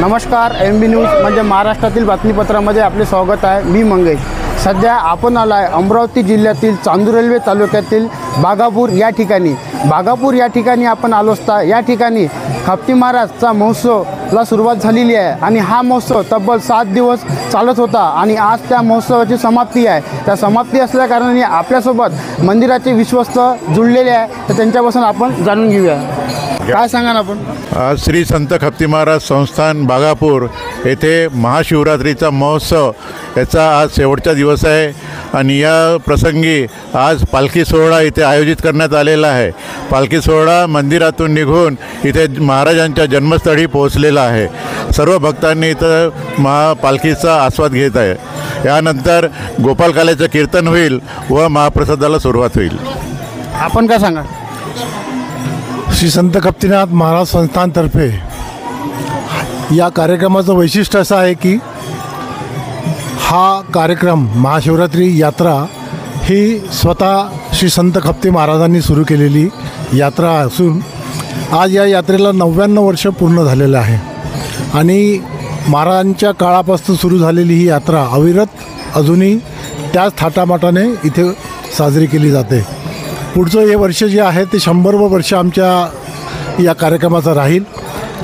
नमस्कार, MB news म्हणजे महाराष्ट्रातील बातमीपत्रामध्ये आपले स्वागत आहे। मी मंगेश। सध्या आपण आलो आहे अमरावती जिल्ह्यातील चांदूर रेल्वे तालुक्यातील बागापूर या ठिकाणी। बागापूर या ठिकाणी आपण आलो असता या ठिकाणी खप्ती महाराजचा महोत्सवला सुरुवात झालेली आहे आणि हा महोत्सव तब्बल 7 दिवस चालत होता आणि आज त्या महोत्सवाची समाप्ती आहे। त्या समाप्ती असल्या कारणाने आपल्यासोबत मंदिराचे विश्वस्त जुळलेले आहे, तर त्यांच्यापासून आपण जाणून घेऊया। काय सांगा आपण? आज श्री संत खप्ती महाराज संस्थान बागापूर येथे महाशिवरात्रीचा महोत्सव याचा आज शेवटचा दिवस आहे आणि या प्रसंगी आज पालखी सोहळा इथे आयोजित करण्यात आलेला आहे। पालखी सोहळा मंदिरातून निघून इथे महाराजांच्या जन्मस्थळी पोहोचलेला आहे। सर्व भक्तांनी इथं पालखीचा आस्वाद घेत आहे। यानंतर गोपालकालेचं कीर्तन होईल व महाप्रसादाला सुरुवात होईल। आपण काय सांगा? श्री संत खप्तीनाथ महाराज संस्थानतर्फे या कार्यक्रमाचं वैशिष्ट्य असं आहे की हा कार्यक्रम महाशिवरात्री यात्रा ही स्वतः श्री संत खप्ती महाराजांनी सुरू केलेली यात्रा असून आज या यात्रेला 99 वर्ष पूर्ण झालेलं आहे आणि महाराजांच्या काळापासून सुरू झालेली ही यात्रा अविरत अजूनही त्याच थाटामाटाने इथे साजरी केली जाते। पुढचं हे वर्ष जे आहे ते 100वे वर्ष आमच्या या कार्यक्रमाचा राहील।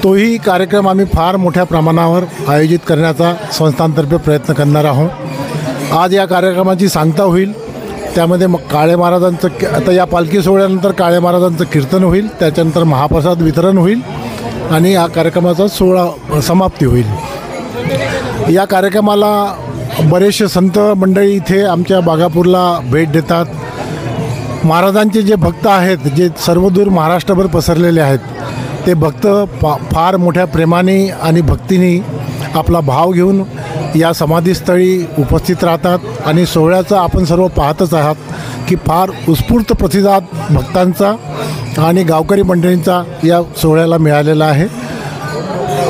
तोही कार्यक्रम आम्ही फार मोठ्या प्रमाणावर आयोजित करण्याचा संस्थांतर्फे प्रयत्न करणार आहोत। आज या कार्यक्रमाची सांगता होईल, त्यामध्ये मग काळे महाराजांचं आता या पालखी सोहळ्यानंतर काळे महाराजांचं कीर्तन होईल, त्याच्यानंतर महाप्रसाद वितरण होईल आणि या कार्यक्रमाचा सोहळा समाप्ती होईल। या कार्यक्रमाला बरेचसे संत मंडळी इथे आमच्या बागापूरला भेट देतात। महाराजांचे जे भक्त आहेत, जे सर्वदूर महाराष्ट्रभर पसरलेले आहेत, ते भक्त फार मोठ्या प्रेमाने आणि भक्तीने आपला भाव घेऊन या समाधीस्थळी उपस्थित राहतात आणि सोहळ्याचं आपण सर्व पाहतच आहात की फार उत्स्फूर्त प्रतिसाद भक्तांचा आणि गावकरी मंडळींचा या सोहळ्याला मिळालेला आहे।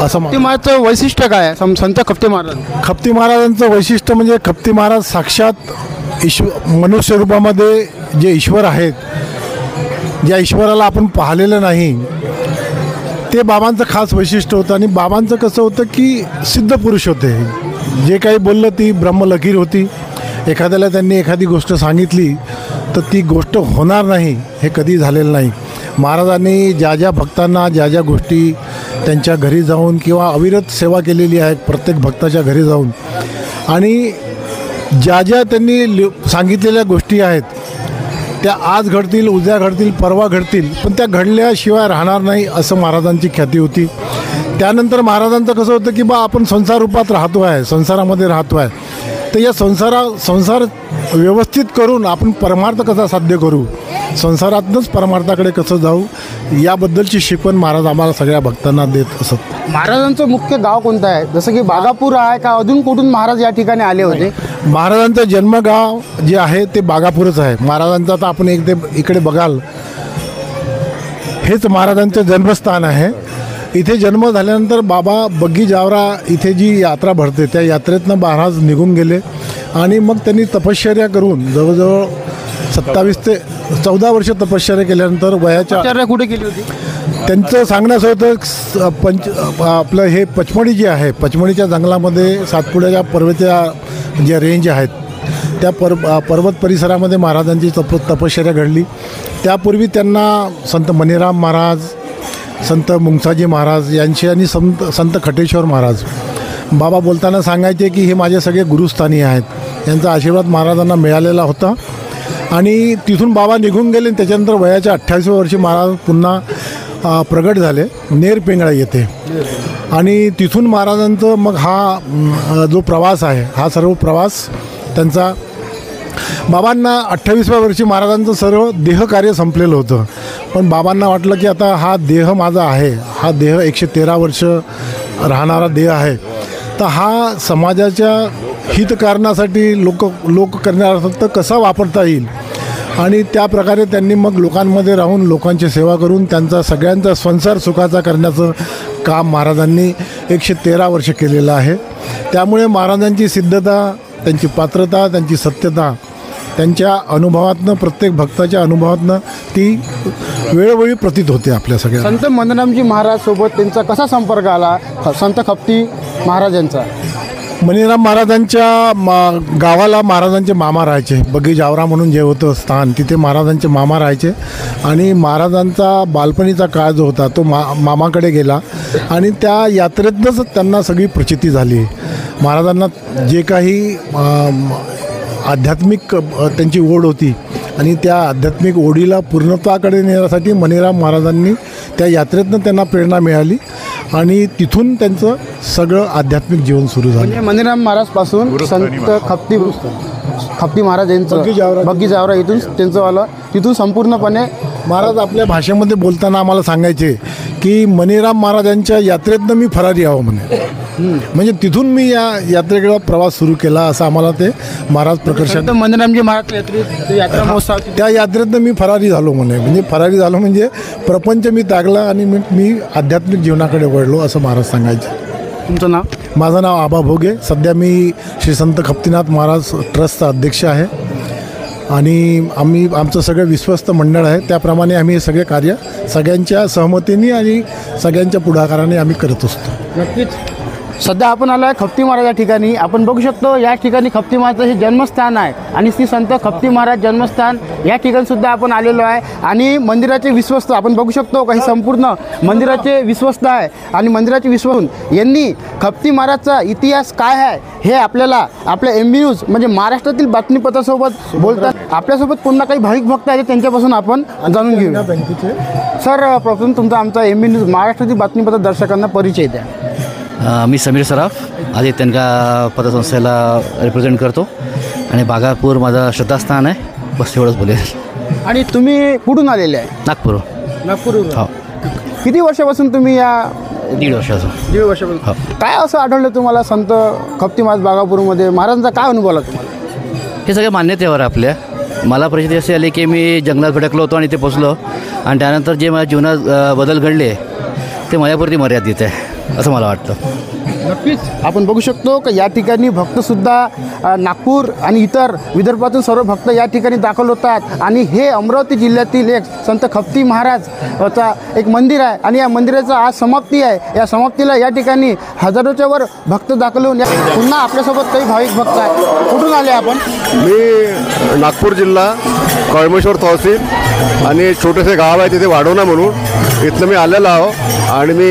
असं खप्ती महाराजचं वैशिष्ट्य काय आहे? संत खप्ती महाराज खप्ती महाराजांचं वैशिष्ट्य म्हणजे खप्ती महाराज साक्षात मनुष्य रूपामध्ये जे ईश्वर आहेत, ज्या ईश्वराला आपण पाहिलेलं नाही, ते बाबांचं खास वैशिष्ट्य होतं। आणि बाबांचं कसं होतं की सिद्ध पुरुष होते, जे काही बोललं ती ब्रह्मलकीर होती। एखाद्याला त्यांनी एखादी गोष्ट सांगितली तर ती गोष्ट होणार नाही हे कधी झालेलं नाही। महाराजांनी ज्या ज्या भक्तांना ज्या ज्या गोष्टी त्यांच्या घरी जाऊन किंवा अविरत सेवा केलेली आहे, प्रत्येक भक्ताच्या घरी जाऊन, आणि ज्या ज्या त्यांनी सांगितलेल्या गोष्टी आहेत त्या आज घडतील, उद्या घडतील, परवा घडतील, पण त्या घडल्याशिवाय राहणार नाही असं महाराजांची ख्याती होती। त्यानंतर महाराजांचं कसं होतं की आपण संसार रूपात राहतो आहे, संसारामध्ये राहतो आहे, तर या संसार व्यवस्थित करून आपण परमार्थ कसा साध्य करू, संसारातूनच परमार्थाकडे कसं जाऊ, याबद्दलची शिकवण महाराज आम्हाला सगळ्या भक्तांना देत असत। महाराजांचं मुख्य गाव कोणतं आहे? जसं की बागापूर आहे का अजून कुठून महाराज या ठिकाणी आले होते? महाराजांचं जन्मगाव जे आहे ते बागापूरच आहे। महाराजांचं आता आपण इकडे बघाल, हेच महाराजांचं जन्मस्थान आहे। इथे जन्म झाल्यानंतर बाबा बग्गी जावरा इथे जी यात्रा भरते त्या यात्रेतनं महाराज निघून गेले आणि मग त्यांनी तपश्चर्या करून जवळजवळ 27 ते 14 वर्ष तपश्चर्या केल्यानंतर वयाच्या कुठे केली होती? त्यांचं सांगणं असं होतं आपलं हे पचमणी जी आहे, पचमणीच्या जंगलामध्ये सातपुड्याच्या पर्वतीच्या ज्या रेंज आहेत त्या पर्वत परिसरामध्ये महाराजांची तपश्चर्या घडली। त्यापूर्वी त्यांना संत मणिराम महाराज, संत मुंगसाजी महाराज यांची आणि संत खटेश्वर महाराज बाबा बोलताना सांगायचे की हे माझे सगळे गुरुस्थानी आहेत। यांचा आशीर्वाद महाराजांना मिळालेला होता आणि तिथून बाबा निघून गेले। त्याच्यानंतर वयाच्या 28व्या वर्षी महाराज पुन्हा प्रगट झाले नेरपेंगळा येथे आणि तिथून महाराजांचं मग हा जो प्रवास आहे, हा सर्व प्रवास त्यांचा बाबांना 28व्या वर्षी महाराजांचं सर्व देहकार्य संपलेलं होतं, पण बाबांना वाटलं की आता हा देह माझा आहे, हा देह 113 वर्ष राहणारा देह आहे, तर हा समाजाच्या हितकारणासाठी लोक करण्यार्थ कसा वापरता येईल आणि त्या प्रकारे त्यांनी मग लोकांमध्ये राहून लोकांची सेवा करून त्यांचा सगळ्यांचा संसार सुखाचा करण्याचं काम महाराजांनी 113 वर्ष केलेलं आहे। त्यामुळे महाराजांची सिद्धता, त्यांची पात्रता, त्यांची सत्यता त्यांच्या अनुभवातनं, प्रत्येक भक्ताच्या अनुभवातनं ती वेळोवेळी प्रतीत होते आपल्या सगळ्या. संत मंदरामजी महाराज सोबत त्यांचा कसा संपर्क आला संत खप्ती महाराजांचा? मनीराम महाराजांच्या गावाला महाराजांचे मामा राहायचे. बग्गी जावरा म्हणून जे होतं स्थान, तिथे महाराजांचे मामा राहायचे आणि महाराजांचा बालपणीचा काळ जो होता तो मामाकडे गेला आणि त्या यात्रेतनंच त्यांना सगळी प्रचिती झाली. महाराजांना जे काही आध्यात्मिक त्यांची ओढ होती आणि त्या आध्यात्मिक ओढीला पूर्णत्वाकडे नेण्यासाठी मनीराम महाराजांनी त्या यात्रेतनं त्यांना प्रेरणा मिळाली आणि तिथून त्यांचं सगळं आध्यात्मिक जीवन सुरू झालं. म्हणजे मनीराम महाराजपासून संत खप्ती महाराज यांचं बग्गी जावरा इथून त्यांचं आलं, तिथून संपूर्णपणे महाराज आपल्या भाषेमध्ये बोलताना आम्हाला सांगायचे की मनीराम महाराजांच्या यात्रेतनं मी फरारी आहो म्हणे. म्हणजे तिथून मी या यात्रेकडे प्रवास सुरू केला असं आम्हाला ते महाराज प्रकर्षात मनीरामजी महाराज यात्रा महोत्सव त्या यात्रेतनं मी फरारी झालो म्हणे. म्हणजे फरारी झालो म्हणजे प्रपंच मी त्यागला आणि मी आध्यात्मिक जीवनाकडे वळलो असं महाराज सांगायचे. तुमचं नाव? माझं नाव आबा भोगे. सध्या मी श्री संत खप्तीनाथ महाराज ट्रस्टचा अध्यक्ष आहे आणि आमचं सगळं विश्वस्त मंडळ आहे. त्याप्रमाणे आम्ही हे सगळे कार्य सगळ्यांच्या सहमतीने आणि सगळ्यांच्या पुढाकाराने आम्ही करत असतो. नक्कीच. सध्या आपण आलो आहे खप्ती महाराज या ठिकाणी. आपण बघू शकतो या ठिकाणी खप्ती महाराजचं हे जन्मस्थान आहे आणि श्री संत खप्ती महाराज जन्मस्थान या ठिकाणी सुद्धा आपण आलेलो आहे. आणि मंदिराचे विश्वस्त आपण बघू शकतो काही संपूर्ण मंदिराचे विश्वस्त आहे आणि मंदिराचे विश्वस्त यांनी खप्ती महाराजचा इतिहास काय आहे हे आपल्याला आपल्या MB न्यूज म्हणजे महाराष्ट्रातील बातमीपत्रासोबत बोलतात. आपल्यासोबत पुन्हा काही भाविक भक्त आहेत त्यांच्यापासून आपण जाणून घेऊ. सर, प्रथम तुमचा आमचा MB न्यूज महाराष्ट्रातील बातमीपत्र दर्शकांना परिचय द्या. मी समीर सराफ आदित्यनका पतसंस्थेला रिप्रेझेंट करतो आणि बागापूर माझं श्रद्धास्थान आहे. बस एवढंच बोलेल. आणि तुम्ही कुठून आलेले आहे? नागपूरवरून. हो. किती वर्षापासून तुम्ही या? 1.5 वर्षाचं. 1.5 वर्षापासून. काय असं आढळलं तुम्हाला संत खप्ती महाराज बागापूरमध्ये? महाराजांचा काय अनुभव आला तुम्हाला? हे सगळं मान्यतेवर आपल्या. मला परिस्थिती अशी आली की मी जंगलात भटकलो होतो आणि ते पोचलो आणि त्यानंतर जे माझ्या जीवनात बदल घडले ते माझ्यापुरती मर्यादित आहे असं मला वाटतं. नक्कीच. आपण बघू शकतो की या ठिकाणी भक्तसुद्धा नागपूर आणि इतर विदर्भातून सर्व भक्त या ठिकाणी दाखल होतात आणि हे अमरावती जिल्ह्यातील एक संत खप्ती महाराजचा एक मंदिर आहे आणि या मंदिराचा आज समाप्ती आहे. या समाप्तीला या ठिकाणी हजारोच्या वर भक्त दाखल होऊन पुन्हा आपल्यासोबत काही भाविक भक्त आहेत. कुठून आले आपण? मी नागपूर जिल्हा कळमेश्वर तहसील आणि छोटेसे गाव आहे तिथे वाढवणा म्हणून इथलं मी आलेलो आहो आणि मी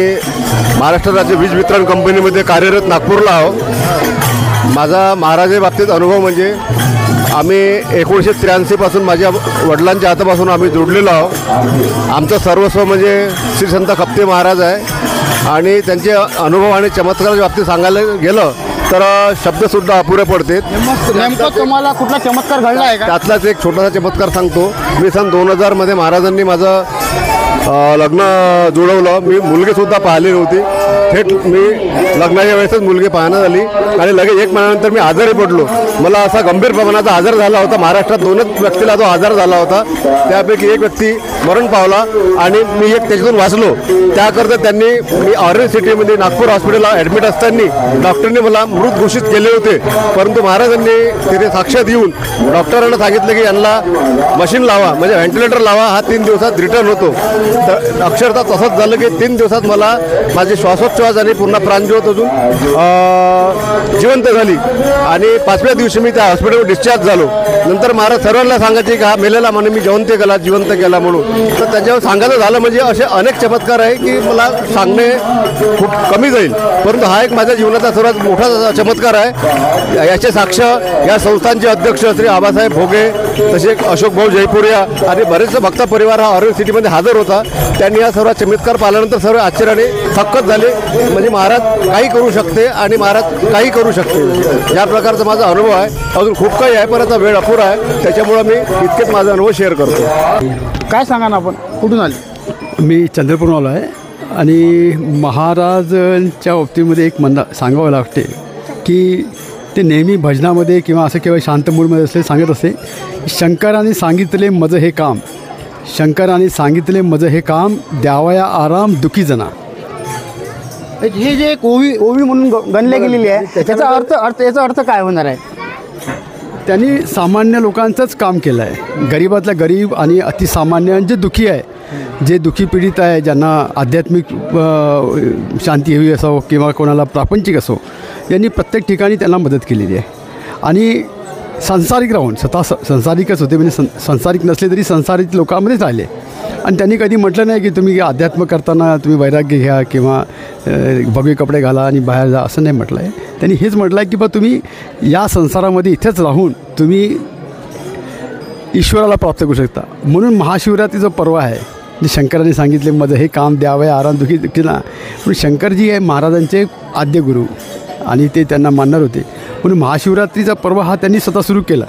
महाराष्ट्र राज्य वीज वितरण कंपनीमध्ये कार्यरत नागपूरला आहो. माझा महाराजे बाबतीत अनुभव म्हणजे आम्ही 1983 माझ्या वडिलांच्या हातापासून आम्ही जोडलेलो आहोत. आमचं सर्वस्व म्हणजे श्री संत खप्ती महाराज आहे आणि त्यांचे अनुभव आणि चमत्काराच्या बाबतीत सांगायला गेलं तर शब्दसुद्धा अपुरे पडते. नेमकं तुम्हाला कुठला चमत्कार घडला आहे का? त्यातलाच एक छोटासा चमत्कार सांगतो. मी सन 2000 महाराजांनी माझं लग्न जुळवलं. मी मुलगीसुद्धा पाहिली नव्हती. थेट मी लग्नाच्या वेळेसच मुलगी पाहण्यात आली आणि लगेच 1 महिन्यानंतर मी आजारी पडलो. मला असा गंभीर प्रमाणाचा आजार झाला होता. महाराष्ट्रात 2च व्यक्तीला तो आजार झाला होता. त्यापैकी एक व्यक्ती मरण पावला आणि मी एक त्याच्यातून वाचलो. त्याकरता त्यांनी मी ऑरेंज सिटीमध्ये नागपूर हॉस्पिटलला ॲडमिट असताना डॉक्टरने मला मृत घोषित केले होते. परंतु महाराजांनी तिथे साक्षात येऊन डॉक्टरांना सांगितलं की यांना मशीन लावा म्हणजे व्हेंटिलेटर लावा. हा 3 दिवसात रिटर्न होतो. तर अक्षरशः तसंच झालं की 3 दिवसात मला माझी श्वासोच्छ्वास आणि पूर्ण प्राणज्योत अजून जिवंत झाली आणि 5व्या दिवशी मी त्या हॉस्पिटलवर डिस्चार्ज झालो. नंतर महाराज सर्वांना सांगायचे की हा मेलेला म्हणून मी जिवंत केला म्हणून. तर त्याच्यावर सांगायचं झालं म्हणजे असे अनेक चमत्कार आहे की मला सांगणे खूप कमी जाईल. परंतु हा एक माझ्या जीवनाचा सर्वात मोठा चमत्कार आहे. याचे साक्ष या संस्थांचे अध्यक्ष श्री आबासाहेब भोगे तसे अशोक भाऊ जयपुरिया आणि बरेचसे भक्त परिवार हा ऑरेंज सिटीमध्ये हजर होता. त्यांनी हा सर्व चमत्कार पाहिल्यानंतर सर्व आश्चर्याने थक्कच झाले. म्हणजे महाराज काही करू शकते आणि महाराज काही करू शकते या प्रकारचा माझा अनुभव आहे. अजून खूप काही आहे पण आता वेळ अपुरा आहे त्याच्यामुळं मी इतकेच माझा अनुभव शेअर करतो. काय सांगा ना, आपण कुठून आले? मी चंद्रपूरून आलो आहे आणि महाराजांच्या बाबतीमध्ये एक सांगावं लागते की ते नेहमी भजनामध्ये किंवा असं किंवा शांत मूडमध्ये असले सांगत असते, शंकराने सांगितले मज हे काम, शंकराने सांगितले मज हे काम, द्यावया आराम दुखी जना. हे जे एक ओवी म्हणून गणले गेलेली आहे याचा अर्थ याचा अर्थ काय होणार आहे? त्यांनी सामान्य लोकांचंच काम केलं आहे. गरीबातल्या गरीब आणि अतिसामान्य जे दुःखी आहे, जे दुःखी पीडित आहे, ज्यांना आध्यात्मिक शांती हवी असो किंवा कोणाला प्रापंचिक असो, यांनी प्रत्येक ठिकाणी त्यांना मदत केलेली आहे. आणि संसारिक राहून स्वतः संसारिकच होते, म्हणजे संसारिक नसले तरी संसारिक लोकांमध्येच राहिले. आणि त्यांनी कधी म्हटलं नाही की तुम्ही अध्यात्म करताना तुम्ही वैराग्य घ्या किंवा भगवे कपडे घाला आणि बाहेर जा, असं नाही म्हटलं आहे. त्यांनी हेच म्हटलं आहे की बा तुम्ही या संसारामध्ये इथेच राहून तुम्ही ईश्वराला प्राप्त करू शकता. म्हणून महाशिवरात्रीचं पर्व आहे, जे शंकरांनी सांगितले माझं हे काम द्यावं आराम दुखी केला. पण शंकरजी आहे महाराजांचे आद्य गुरु आणि ते त्यांना मानणार होते. म्हणून महाशिवरात्रीचा पर्व हा त्यांनी स्वतः सुरू केला.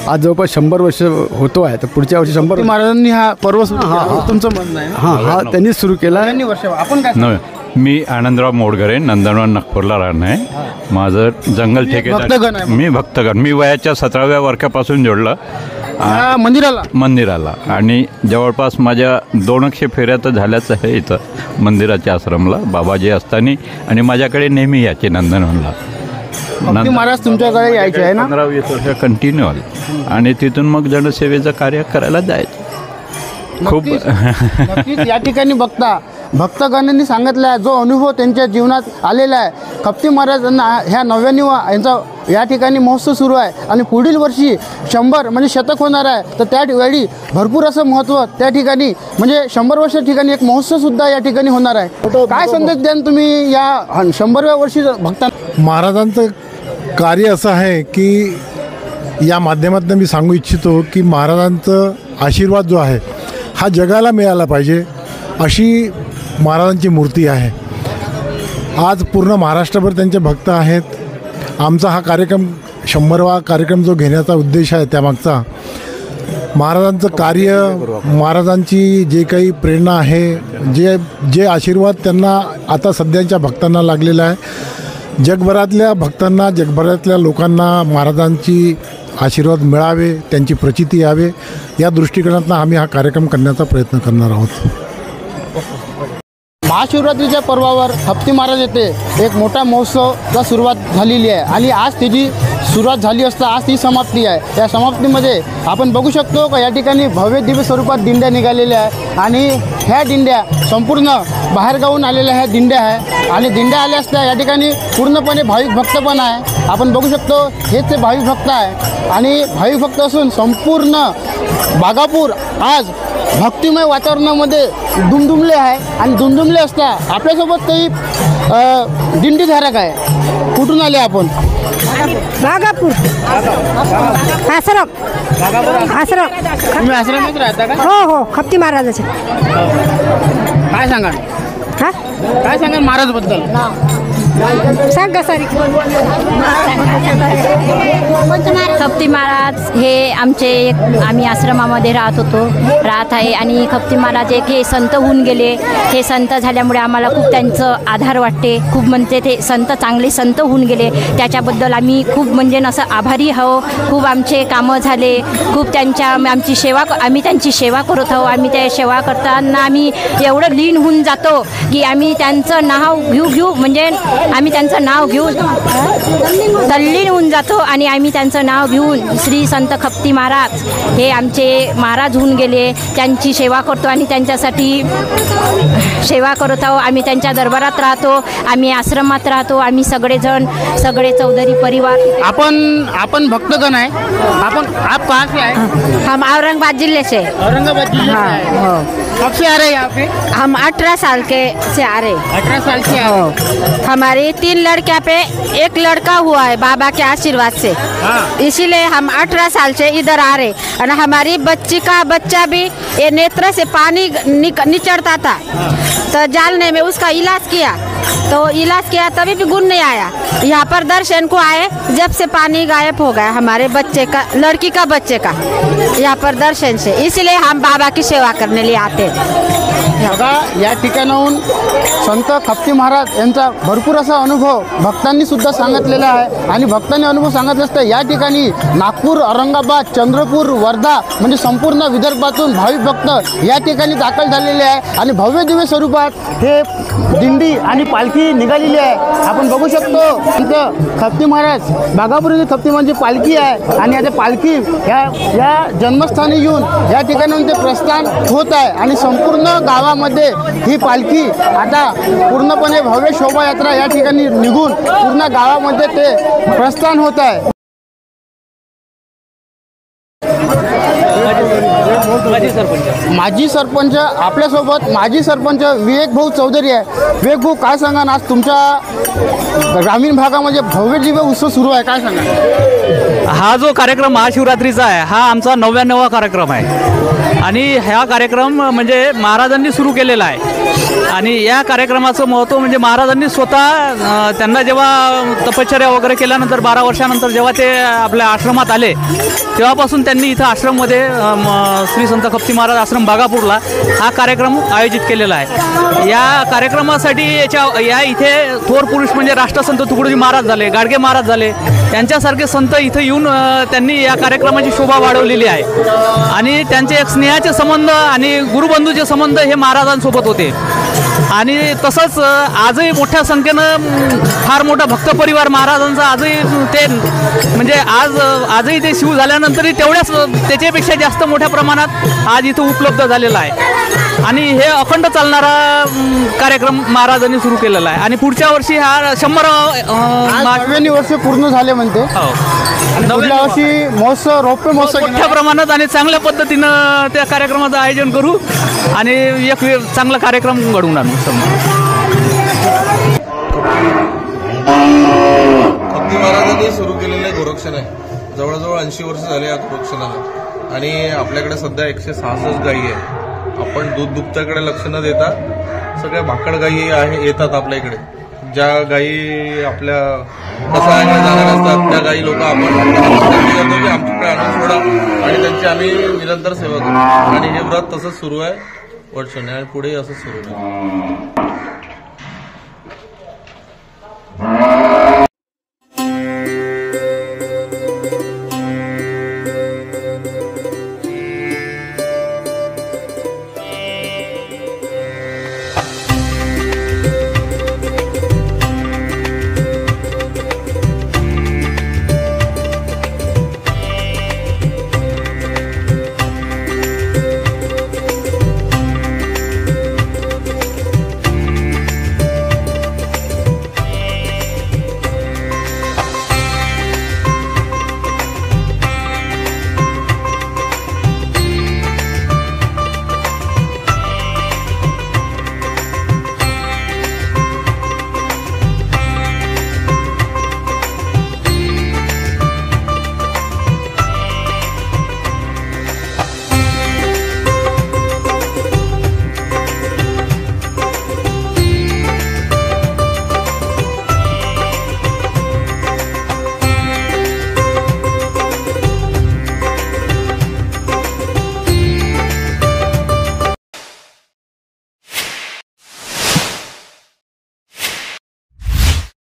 आज जवळपास 100 वर्ष होतो आहे, तर पुढच्या वर्षी 100 महाराजांनी हा पर्व सुरू केला, तुमचं म्हणणं आहे? हा त्यांनीच सुरू केला. आपण काय नव्हे, मी आनंदराव मोडघरे, नंदनवन, नागपूरला राहणं आहे. माझं जंगल भक्तगण आहे. मी भक्तगण. मी वयाच्या 17व्या वर्षापासून जोडलं मंदिराला आणि जवळपास माझ्या 200 फेऱ्या तर झाल्याच आहे इथं मंदिराच्या आश्रमला बाबाजी असताना. आणि माझ्याकडे नेहमी यायचे नंदनवनला. महाराज तुमच्याकडे यायचे आहे ना? 15-20 वर्ष कंटिन्यू आले आणि तिथून मग जनसेवेचं कार्य करायला जायचं. खूप नक्कीच या ठिकाणी भक्तगणांनी सांगितलं आहे, जो अनुभव त्यांच्या जीवनात आलेला आहे. खपती महाराजांना ह्या 99वा यांचा या ठिकाणी महोत्सव सुरू आहे आणि पुढील वर्षी 100 म्हणजे शतक होणार आहे. तर त्यावेळी भरपूर असं महत्त्व त्या ठिकाणी म्हणजे 100 वर्षा ठिकाणी एक महोत्सवसुद्धा या ठिकाणी होणार आहे. काय संदेश द्याल तुम्ही या 100व्या वर्षी भक्तांना? महाराजांचं कार्य असं आहे की या माध्यमातून मी सांगू इच्छितो की महाराजांचं आशीर्वाद जो आहे हा जगाला मिळाला पाहिजे, अशी महाराजांची मूर्ती आहे. आज पूर्ण महाराष्ट्रभर त्यांचे भक्त आहेत. आमचा हा कार्यक्रम 100वा कार्यक्रम जो घेण्याचा उद्देश आहे त्यामागचा महाराजांचं कार्य, महाराजांची जे काही प्रेरणा आहे, जे आशीर्वाद त्यांना आता सध्याच्या भक्तांना लागलेला आहे, जगभरातल्या भक्तांना, जगभरातल्या लोकांना महाराजांची आशीर्वाद मिळावे, त्यांची प्रचिती यावे, या दृष्टिकोनातून आम्ही हा कार्यक्रम करण्याचा प्रयत्न करणार आहोत. महाशिवरात्रीच्या पर्वावर खपती महाराज येथे एक मोठा महोत्सवला सुरुवात झालेली आहे आणि आज त्याची सुरुवात झाली असता आज ती समाप्ती आहे. या समाप्तीमध्ये आपण बघू शकतो का या ठिकाणी भव्य दिव्य स्वरूपात दिंड्या निघालेल्या आहे आणि ह्या दिंड्या संपूर्ण बाहेरगावून आलेल्या ह्या दिंड्या आहे आणि दिंड्या आल्या असता या ठिकाणी पूर्णपणे भाविक भक्त पण आहे. आपण बघू शकतो हेच ते भाविक भक्त आहे आणि भाविक भक्त असून संपूर्ण बागापूर आज भक्तिमय वातावरणामध्ये दुमदुमले आहे आणि दुमदुमले असता आपल्यासोबत काही दिंडीधारक आहे. कुठून आले आपण? बागापूर आश्रम. तुम्ही आश्रमात राहता का? हो, खपती महाराजाचे. काय सांगाल? काय सांगाल महाराजबद्दल? सांगा सारी. खपती महाराज हे आम्ही आश्रमामध्ये राहत आहे आणि खपती महाराज एक हे संत होऊन गेले. हे संत झाल्यामुळे आम्हाला खूप त्यांचं आधार वाटते. खूप म्हणजे ते चांगले संत होऊन गेले, त्याच्याबद्दल आम्ही खूप म्हणजे असं आभारी आहो. खूप आमचे कामं झाले, खूप आम्ही त्यांची सेवा करत आहोत. आम्ही त्या सेवा करताना आम्ही एवढं लीन होऊन जातो की आम्ही त्यांचं नाव घेऊ म्हणजे आम्ही त्यांचं नाव घेऊन तल्लीन होऊन जातो आणि आम्ही त्यांचं नाव घेऊन श्री संत खपती महाराज हे आमचे महाराज होऊन गेले, त्यांची सेवा करतो आणि त्यांच्यासाठी सेवा करत आहोत. आम्ही त्यांच्या दरबारात राहतो, आम्ही आश्रमात राहतो, आम्ही सगळे चौधरी परिवार. आपण भक्तगण आहे. आप कहाँ से आए? हम औरंगाबाद जिले से. औरंगाबाद जिले से आए. कब से आ रहे हैं यहाँ पे? हम 18 साल से आ रहे. 18 साल से आ रहे. हमारी 3 लड़कियां पे 1 लड़का हुआ है बाबा के आशीर्वाद से. इसीलिए हम 18 साल से इधर आ रहे. और हमारी बच्चा भी ये नेत्र से पानी निचड़ता था, तो जालने में उसका इलाज किया तभी भी गुण नहीं आया. यहाँ पर दर्शन को आए, जब से पानी गायब हो गया हमारे लड़की का बच्चे का यहाँ पर दर्शन से. इसलिए हम बाबा की सेवा करने लिए आते. बघा या ठिकाणाहून संत खप्ती महाराज यांचा भरपूर असा अनुभव भक्तांनी सुद्धा सांगितलेला आहे आणि भक्तांनी अनुभव सांगितलं असतं या ठिकाणी नागपूर, औरंगाबाद, चंद्रपूर, वर्धा म्हणजे संपूर्ण विदर्भातून भाविक भक्त या ठिकाणी दाखल झालेले आहे आणि भव्य दिव्य स्वरूपात हे दिंडी आणि पालखी निघालेली आहे. आपण बघू शकतो संत खप्ती महाराज बागापूर येथे खप्ती म्हणजे पालखी आहे आणि आता पालखी या जन्मस्थानी येऊन या ठिकाणी ते प्रस्थान होत आहे आणि संपूर्ण गावामध्ये ही पालखी आता पूर्णपणे भव्य शोभायात्रा या ठिकाणी निघून पूर्ण गावामध्ये ते प्रस्थान होत आहे. माजी सरपंच आपल्यासोबत माजी सरपंच विवेक भाऊ चौधरी आहे. विवेक भाऊ काय सांगा आज तुमच्या ग्रामीण भागामध्ये भव्य दिव्य उत्सव सुरू आहे, काय सांगा? हा जो कार्यक्रम महाशिवरात्रीचा आहे हा आमचा 99वा कार्यक्रम आहे आणि हा कार्यक्रम म्हणजे महाराजांनी सुरू केलेला आहे आणि या कार्यक्रमाचं महत्त्व म्हणजे महाराजांनी स्वतः त्यांना जेव्हा तपश्चर्या वगैरे केल्यानंतर 12 वर्षानंतर जेव्हा ते आपल्या आश्रमात आले तेव्हापासून त्यांनी इथं आश्रममध्ये श्री संत खप्ती महाराज आश्रम बागापूरला हा कार्यक्रम आयोजित केलेला आहे. या कार्यक्रमासाठी या इथे थोर पुरुष म्हणजे राष्ट्रसंत तुकडोजी महाराज झाले, गाडगे महाराज झाले, त्यांच्यासारखे संत इथं येऊन त्यांनी या कार्यक्रमाची शोभा वाढवलेली आहे आणि त्यांचे एक स्नेहाचे संबंध आणि गुरुबंधूचे संबंध हे महाराजांसोबत होते आणि तसंच आजही मोठ्या संख्येनं फार मोठा भक्त परिवार महाराजांचा आजही ते म्हणजे आजही ते शिव झाल्यानंतरही तेवढ्याच त्याच्यापेक्षा जास्त मोठ्या प्रमाणात आज इथं उपलब्ध झालेला आहे आणि हे अखंड चालणारा कार्यक्रम महाराजांनी सुरू केलेला आहे आणि पुढच्या वर्षी हा 100 वर्ष पूर्ण झाले म्हणते. पुढल्या वर्षी महोत्सव रौप्य महोत्सव मोठ्या प्रमाणात आणि चांगल्या पद्धतीनं त्या कार्यक्रमाचं आयोजन करू आणि एक चांगला कार्यक्रम घडवून आणू. खप्ती महाराजांनी सुरू केलेले गोरक्षण आहे. जवळजवळ 80 वर्ष झाले या गोरक्षणाला आणि आपल्याकडे सध्या 166 गायी आहे. आपण दूध दुभत्याकडे लक्ष न देता सगळ्या भाकड गायी येतात आपल्या इकडे. ज्या गायी आपल्या कसायला जाणार असतात त्या गायी लोक आपण करतो की आमच्याकडे आणून सोडा आणि त्यांची आम्ही निरंतर सेवा करू आणि हे व्रत तसंच सुरू आहे वर्षाने आणि पुढेही असंच सुरू आहे.